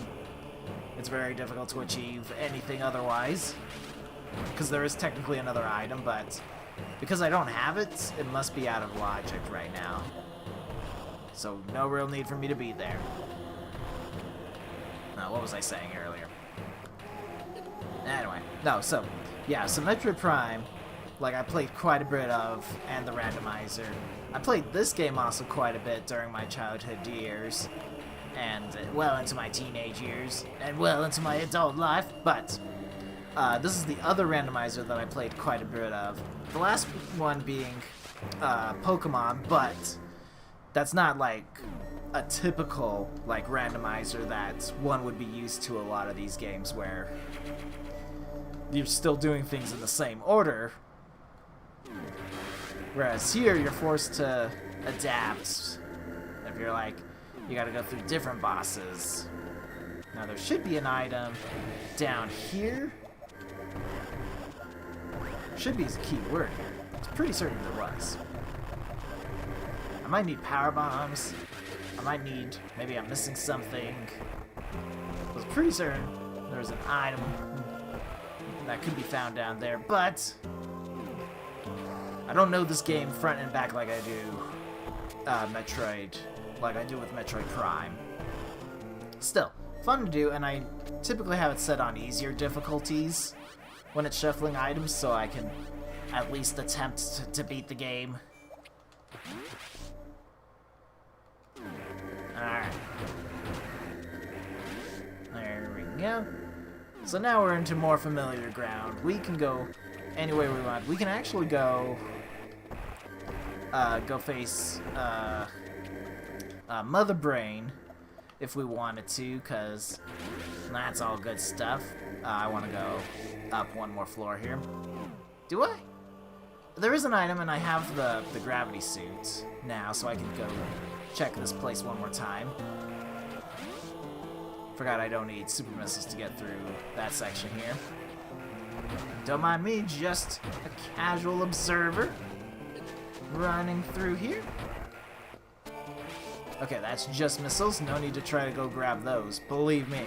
It's very difficult to achieve anything otherwise. Because there is technically another item, but because I don't have it, it must be out of logic right now. So no real need for me to be there. Now, what was I saying earlier? Anyway, no, so, yeah, so Metroid Prime, like, I played quite a bit of, and the randomizer. I played this game also quite a bit during my childhood years, and well into my teenage years, and well into my adult life, but this is the other randomizer that I played quite a bit of. The last one being Pokemon, but that's not like a typical like randomizer that one would be used to a lot of these games where you're still doing things in the same order. Whereas here you're forced to adapt. If you're like, you gotta go through different bosses. Now there should be an item down here. Should be a key word here. I'm pretty certain there was. I might need power bombs. I might need, maybe I'm missing something. I was pretty certain there was an item that could be found down there, but I don't know this game front and back like I do Metroid, like I do with Metroid Prime. Still, fun to do, and I typically have it set on easier difficulties when it's shuffling items, so I can at least attempt to beat the game. Alright. There we go. So now we're into more familiar ground. We can go anywhere we want. We can actually go face Mother Brain if we wanted to, because that's all good stuff. I want to go up one more floor here. Do I? There is an item, and I have the gravity suit now, so I can go check this place one more time. Forgot I don't need super missiles to get through that section here. Don't mind me, just a casual observer running through here. Okay, that's just missiles. No need to try to go grab those. Believe me,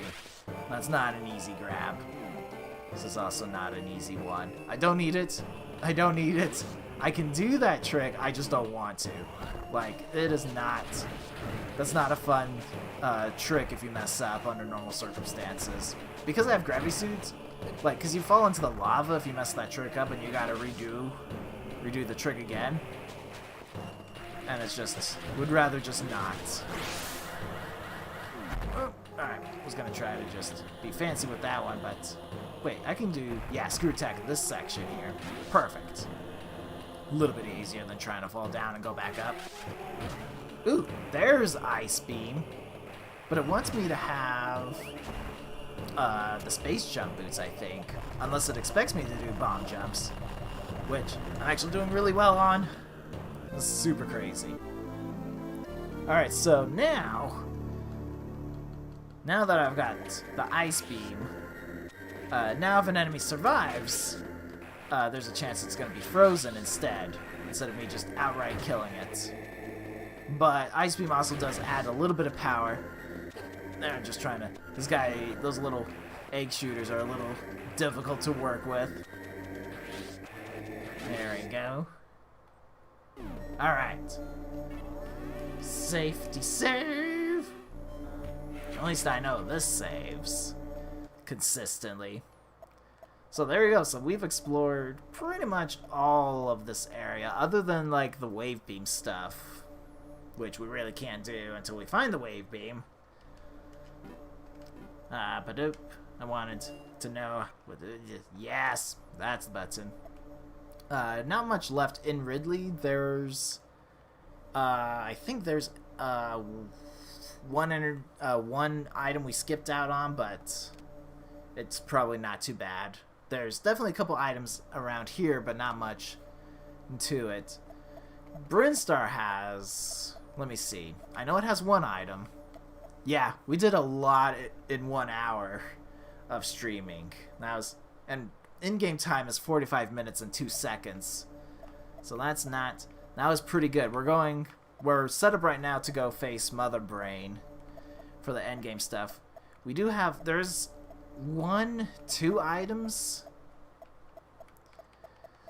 that's not an easy grab. This is also not an easy one. I don't need it. I don't need it. I can do that trick, I just don't want to. Like, it is not... That's not a fun trick if you mess up under normal circumstances. Because I have gravity suits, like, because you fall into the lava if you mess that trick up and you gotta redo the trick again. And it's just, would rather just not. Oh, alright, was gonna try to just be fancy with that one, but... Wait, I can do, yeah, screw attack this section here. Perfect. A little bit easier than trying to fall down and go back up. Ooh, there's Ice Beam. But it wants me to have the space jump boots, I think. Unless it expects me to do bomb jumps. Which I'm actually doing really well on. This is super crazy. Alright, so now that I've got the Ice Beam, now if an enemy survives, there's a chance it's going to be frozen instead of me just outright killing it. But Ice Beam also does add a little bit of power. They're just trying to... those little egg shooters are a little difficult to work with. There we go. Alright. Safety save! At least I know this saves consistently. So there you go. So we've explored pretty much all of this area, other than like the wave beam stuff, which we really can't do until we find the wave beam. Ba-doop. I wanted to know. Yes, that's the button. Not much left in Ridley. There's, I think there's one item we skipped out on, but it's probably not too bad. There's definitely a couple items around here, but not much to it. Brinstar has... Let me see. I know it has one item. Yeah, we did a lot in 1 hour of streaming. And in-game time is 45 minutes and 2 seconds. So that was pretty good. We're set up right now to go face Mother Brain for the endgame stuff. We do have... There's 2 items.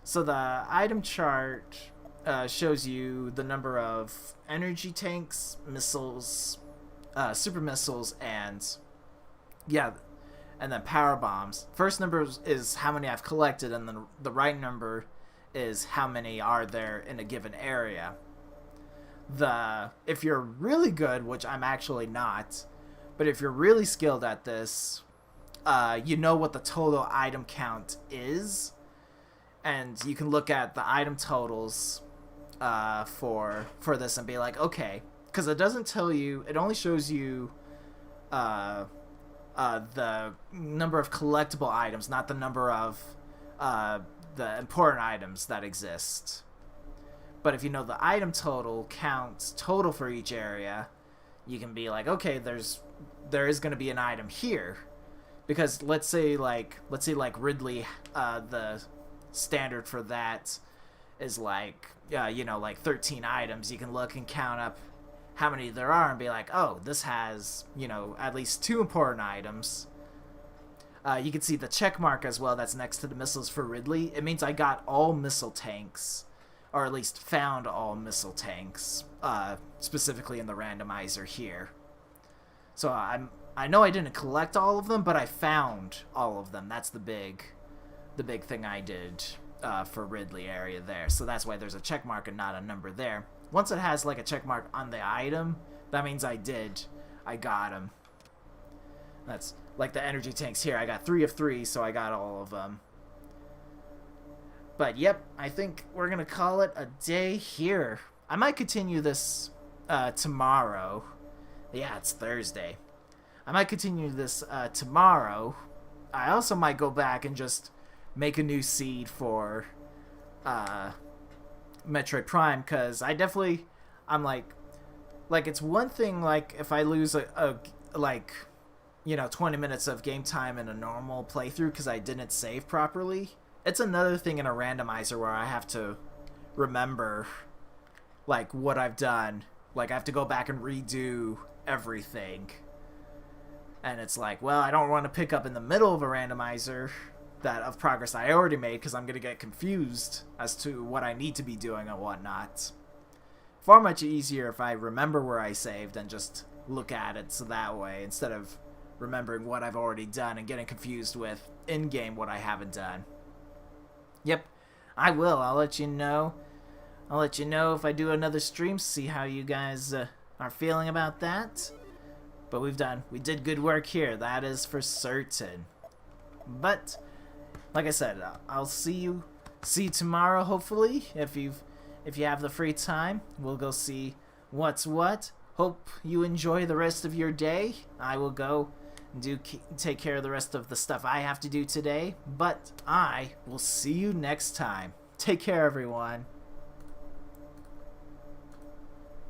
So the item chart shows you the number of energy tanks, missiles, super missiles, and then power bombs. First number is how many I've collected, and then the right number is how many are there in a given area. If you're really good, which I'm actually not, but if you're really skilled at this, you know what the total item count is, and you can look at the item totals for this and be like, okay, because it doesn't tell you, it only shows you the number of collectible items, not the number of the important items that exist. But if you know the item total counts total for each area, you can be like, okay, there is going to be an item here, because let's say like Ridley, the standard for that is like 13 items. You can look and count up how many there are and be like, oh, this has at least 2 important items. You can see the check mark as well that's next to the missiles for Ridley. It means I got all missile tanks, or at least found all missile tanks, specifically in the randomizer here. So I know I didn't collect all of them, but I found all of them. That's the big thing I did for Ridley area there. So that's why there's a check mark and not a number there. Once it has like a check mark on the item, that means I got them. That's like the energy tanks here. I got 3 of 3, so I got all of them. But yep, I think we're gonna call it a day here. I might continue this tomorrow. Yeah, it's Thursday. I might continue this tomorrow. I also might go back and just make a new seed for Metroid Prime, because I'm like it's one thing like if I lose a 20 minutes of game time in a normal playthrough because I didn't save properly. It's another thing in a randomizer where I have to remember like what I've done. Like I have to go back and redo everything. And it's like, well, I don't want to pick up in the middle of a randomizer of progress I already made, because I'm going to get confused as to what I need to be doing and whatnot. Far much easier if I remember where I saved and just look at it so that way, instead of remembering what I've already done and getting confused with in-game what I haven't done. Yep, I will. I'll let you know. I'll let you know if I do another stream, see how you guys are feeling about that. But we did good work here, that is for certain. But like I said, I'll see you tomorrow, hopefully. If you have the free time, we'll go see what's what. Hope you enjoy the rest of your day. I will go and take care of the rest of the stuff I have to do today, but I will see you next time. Take care, everyone.